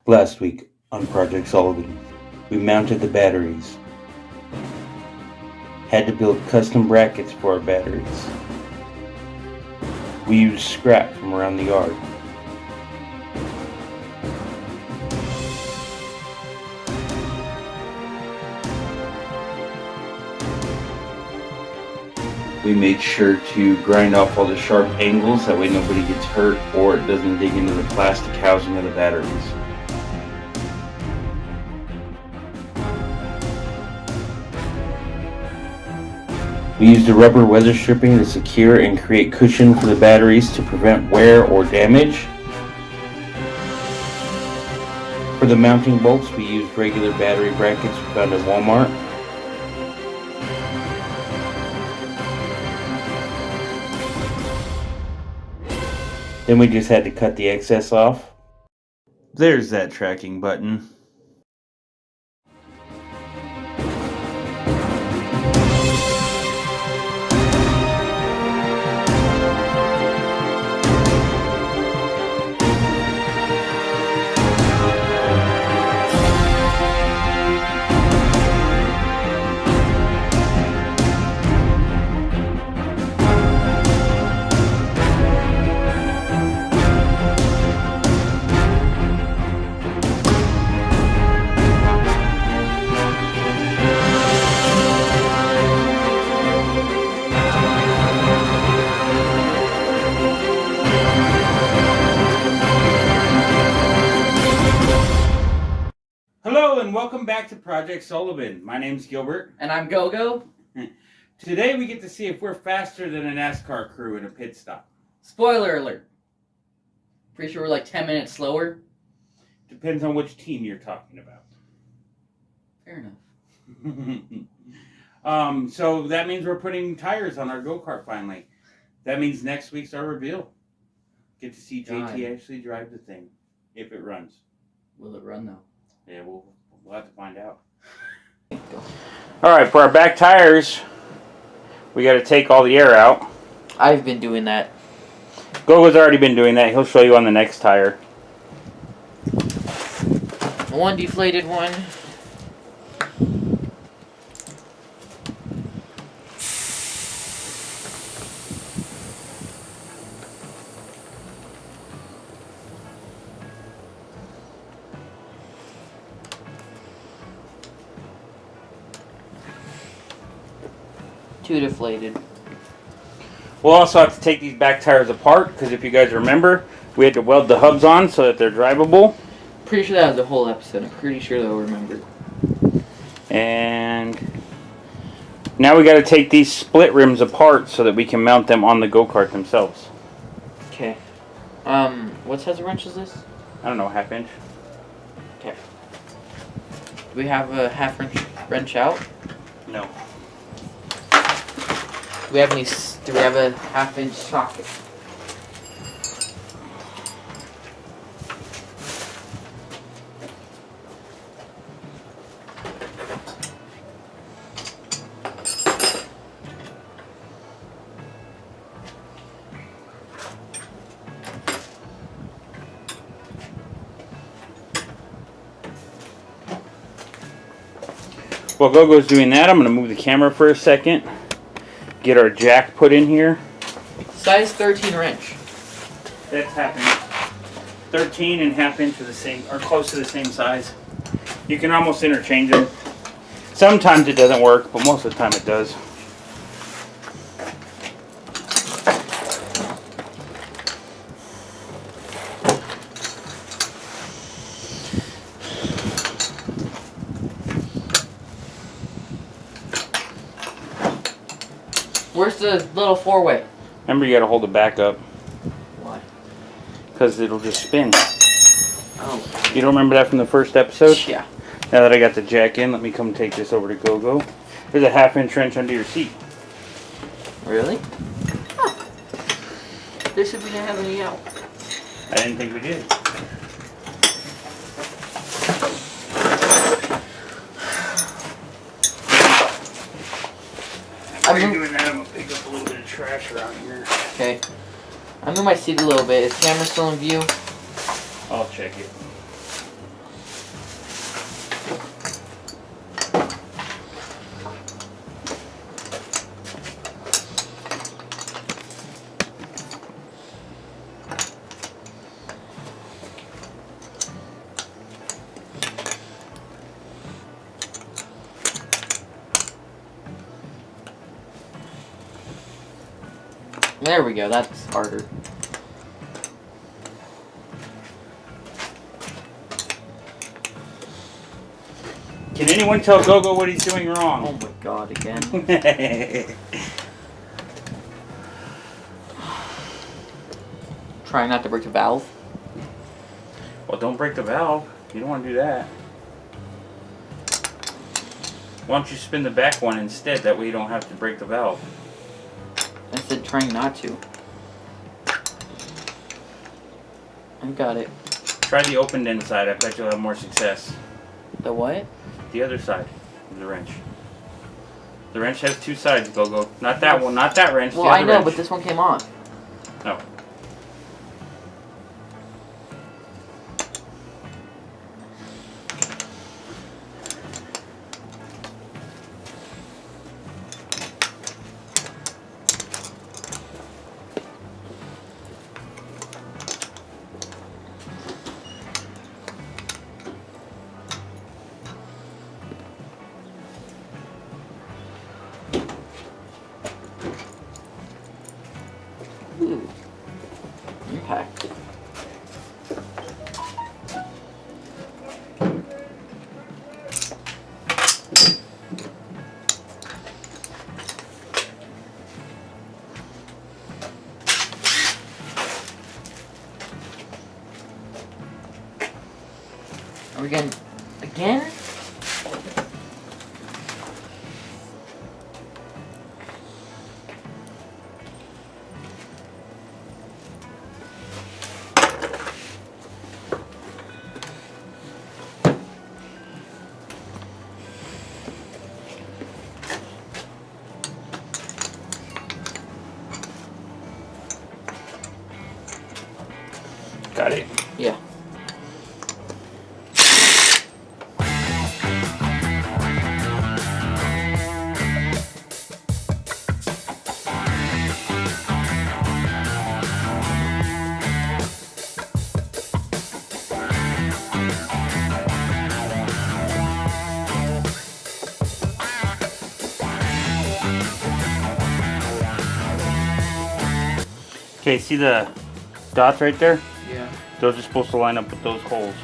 Last week on Project Sullivan, we mounted the batteries. Had to build custom brackets for our batteries. We used scrap from around the yard. We made sure to grind off all the sharp angles, that way nobody gets hurt or it doesn't dig into the plastic housing of the batteries. We used a rubber weather stripping to secure and create cushion for the batteries to prevent wear or damage. For the mounting bolts, we used regular battery brackets we found at Walmart. Then we just had to cut the excess off. There's that tracking button. Hello and welcome back to Project Sullivan. My name's Gilbert. And I'm Gogo. Today we get to see if we're faster than a NASCAR crew in a pit stop. Spoiler alert. Pretty sure we're like 10 minutes slower. Depends on which team you're talking about. Fair enough. So that means we're putting tires on our go-kart finally. That means next week's our reveal. Get to see JT actually drive the thing, if it runs. Will it run though? Yeah, we'll have to find out. Alright, for our back tires, we got to take all the air out. I've been doing that. Gogo's already been doing that. He'll show you on the next tire. One deflated one. Two deflated. We'll also have to take these back tires apart because if you guys remember, we had to weld the hubs on so that they're drivable. Pretty sure that was the whole episode. I'm pretty sure they'll remember. And now we got to take these split rims apart so that we can mount them on the go-kart themselves. Okay. What size of wrench is this? I don't know, 1/2 inch. Okay. Do we have a wrench out? No. Do we have a 1/2 inch socket? While Gogo's doing that, I'm going to move the camera for a second. Get our jack put in here. Size 13 wrench. That's 1/2 inch. 13 and 1/2 inch are the same, or close to the same size. You can almost interchange them. Sometimes it doesn't work, but most of the time it does. Where's the little 4-way? Remember, you got to hold the back up. Why? Because it'll just spin. Oh. You don't remember that from the first episode? Yeah. Now that I got the jack in, let me come take this over to Gogo. There's a 1/2 inch wrench under your seat. Really? Huh. There should be have any out. I didn't think we did. While you're doing that, I'm going to pick up a little bit of trash around here. Okay. I move my seat a little bit. Is camera still in view? I'll check it. There we go, that's harder. Can anyone tell Gogo what he's doing wrong? Oh my god, again. Try not to break the valve. Well, don't break the valve. You don't want to do that. Why don't you spin the back one instead? That way you don't have to break the valve. I said trying not to. I got it. Try the opened end side. I bet you'll have more success. The what? The other side of the wrench. The wrench has two sides, Gogo. Not that one, not that wrench. Well, the other I know, wrench. but this one came off. No. Ooh. Impact. Are we getting again? Got it. Yeah. Okay, see the dots right there? Yeah. Those are supposed to line up with those holes.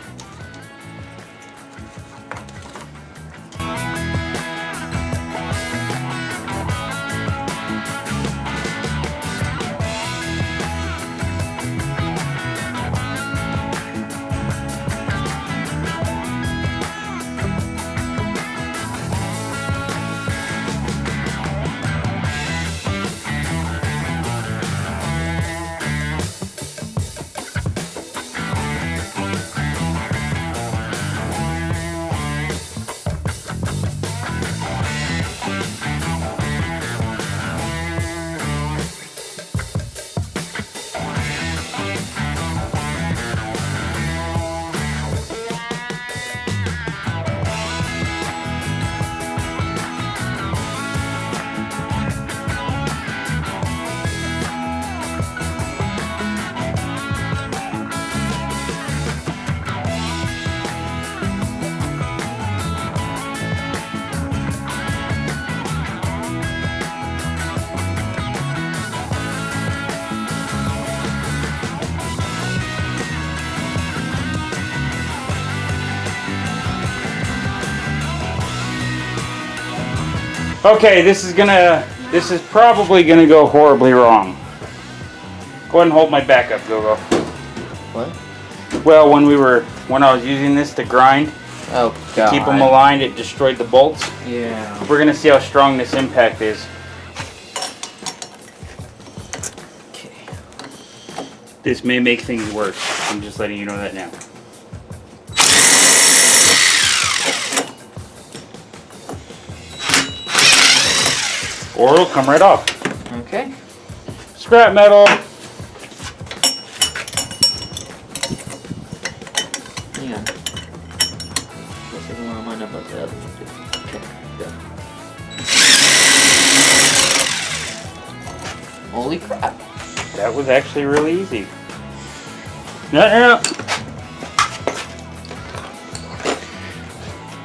Okay, this is probably gonna go horribly wrong. Go ahead and hold my back up, Gogo. What? Well, when I was using this to grind, Oh to god. keep them aligned, it destroyed the bolts. Yeah. We're gonna see how strong this impact is. Okay. This may make things worse. I'm just letting you know that now. Or it'll come right off. Okay. Scrap metal. Hang on. This doesn't want to line up like the other one did. Okay, good. Holy crap. That was actually really easy. No.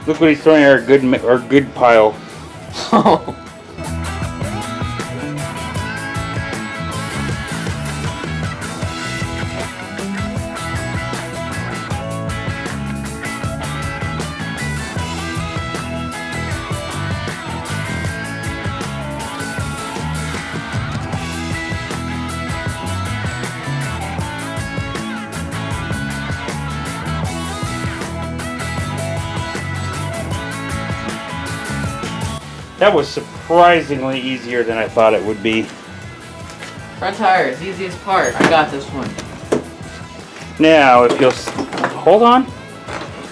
Look what he's throwing at our good pile. That was surprisingly easier than I thought it would be. Front tire is the easiest part. I got this one. Now, if you'll hold on,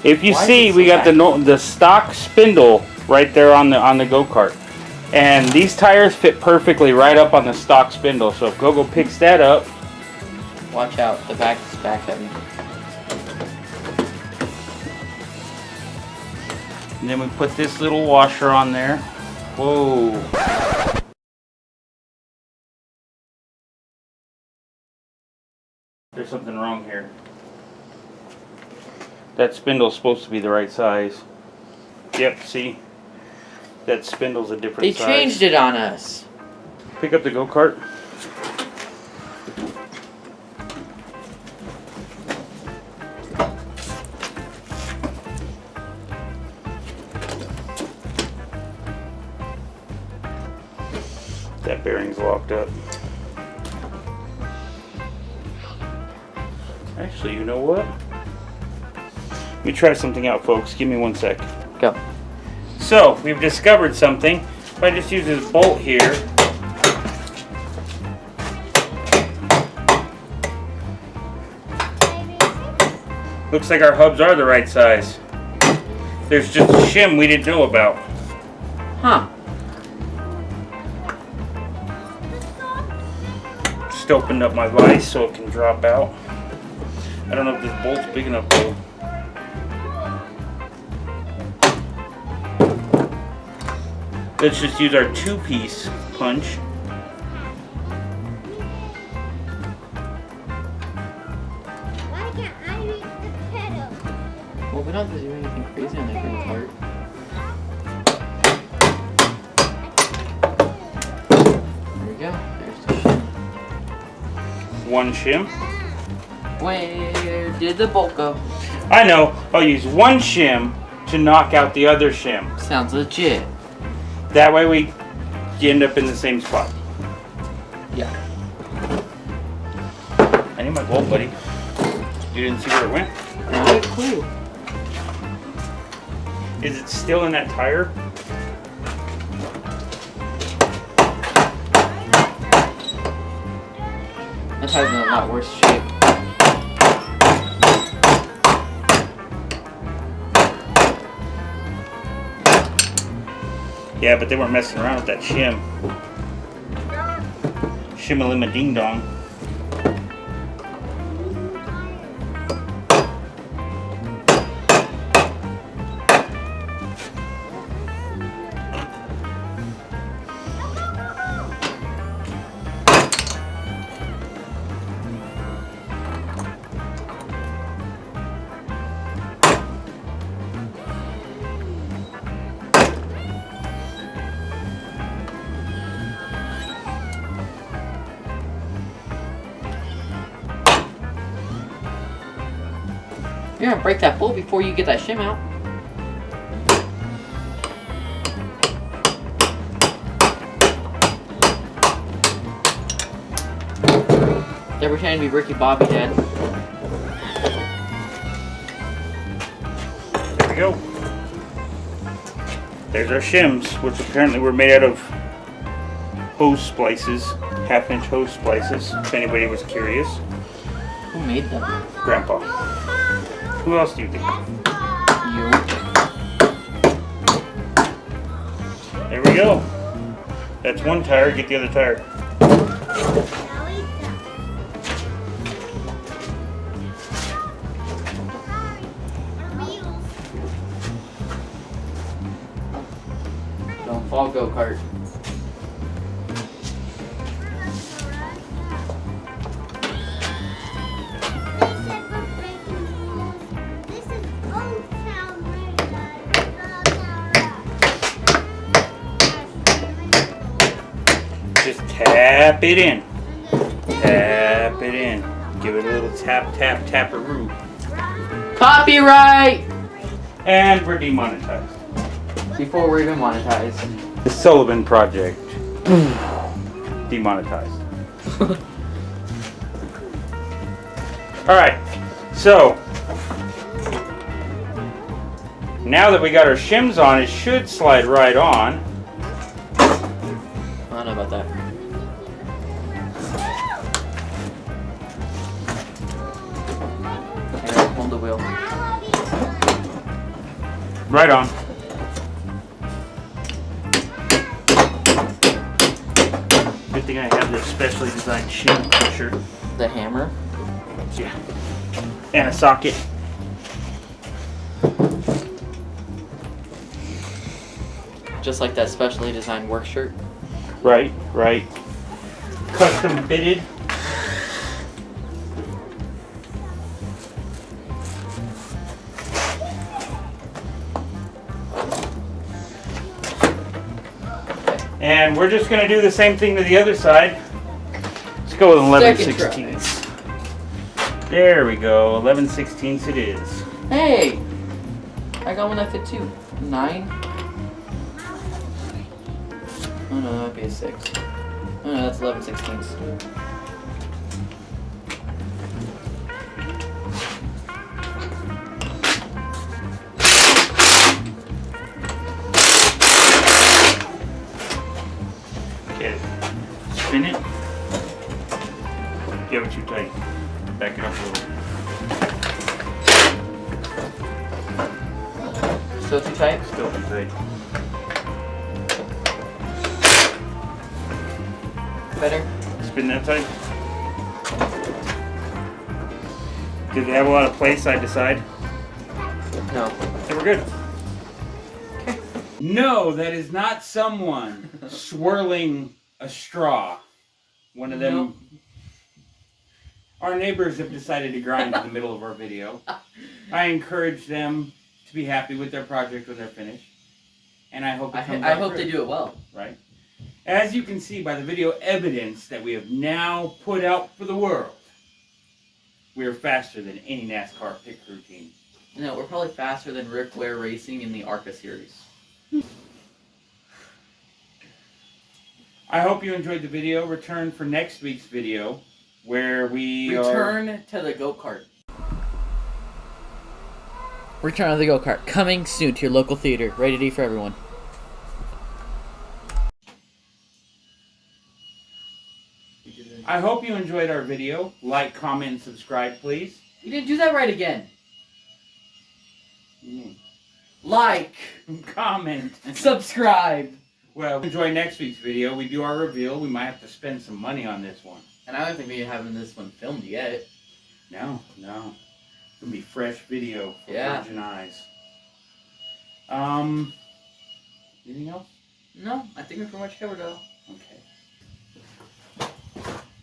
if you see, we got the stock spindle right there on the go-kart, and these tires fit perfectly right up on the stock spindle. So if Gogo picks that up, watch out, the back is back heavy. and then we put this little washer on there. Whoa. There's something wrong here. That spindle's supposed to be the right size. Yep, see? That spindle's a different size. They changed it on us. Pick up the go-kart. That bearing's locked up. Actually, you know what? Let me try something out, folks. Give me 1 sec. Go. So, we've discovered something. If I just use this bolt here, looks like our hubs are the right size. There's just a shim we didn't know about. Huh. Just opened up my vise so it can drop out. I don't know if this bolt's big enough though. Let's just use our 2-piece punch. Why can't I reach the pedal? Well, we don't have to do anything crazy on that green part. There we go. There's the shim. 1 shim. Where did the bolt go? I know. I'll use 1 shim to knock out the other shim. Sounds legit. That way we end up in the same spot. Yeah. I need my bolt, buddy. You didn't see where it went? No clue. Is it still in that tire? That tire's in a lot worse shape. Yeah, but they weren't messing around with that shim. Shimmalima ding dong. You're gonna break that bolt before you get that shim out. They're pretending to be Ricky Bobby, Dad. There we go. There's our shims, which apparently were made out of hose splices, 1/2-inch hose splices, if anybody was curious. Who made them? Grandpa. Who else do you think? You. There we go. That's 1 tire, get the other tire. Don't fall, go-kart. Just tap it in. Tap it in. Give it a little tap, tap, taparoo. Copyright! And we're demonetized. Before we're even monetized. The Sullivan Project. Demonetized. Alright, so now that we got our shims on, it should slide right on. about that. Here, hold the wheel. Right on. Good thing I have this specially designed shoe pusher. The hammer. Yeah. And a socket. Just like that specially designed work shirt. Right, right. Custom fitted. And we're just going to do the same thing to the other side. Let's go with 11/16. There we go. 11/16 it is. Hey! I got one that fit too. 9? Oh no, that might be a 6. Oh no, that's 11/16. Okay. Spin it. Give it too tight. Back it up a little. Still too tight? Still too tight. Better? Spin that tight. Did they have a lot of play side to side? No. Okay, we're good. Okay. No, that is not someone swirling a straw. One of them. Nope. Our neighbors have decided to grind in the middle of our video. I encourage them to be happy with their project when they're finished. And I hope it comes I out hope good, they do it well. right? As you can see by the video evidence that we have now put out for the world, we are faster than any NASCAR pit crew team. No, we're probably faster than Rick Ware Racing in the ARCA series. I hope you enjoyed the video. Return for next week's video where we Return to the go-kart. Return to the go-kart. Coming soon to your local theater. Rated E for everyone. I hope you enjoyed our video. Like, comment, and subscribe, please. You didn't do that right again. Like. Comment. And subscribe. Well, enjoy next week's video. We do our reveal. We might have to spend some money on this one. And I don't think we haven't this one filmed yet. No. It'll be fresh video for virgin eyes. Anything else? No, I think we pretty much covered it all. Okay.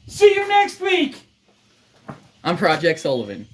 See you next week! I'm Project Sullivan.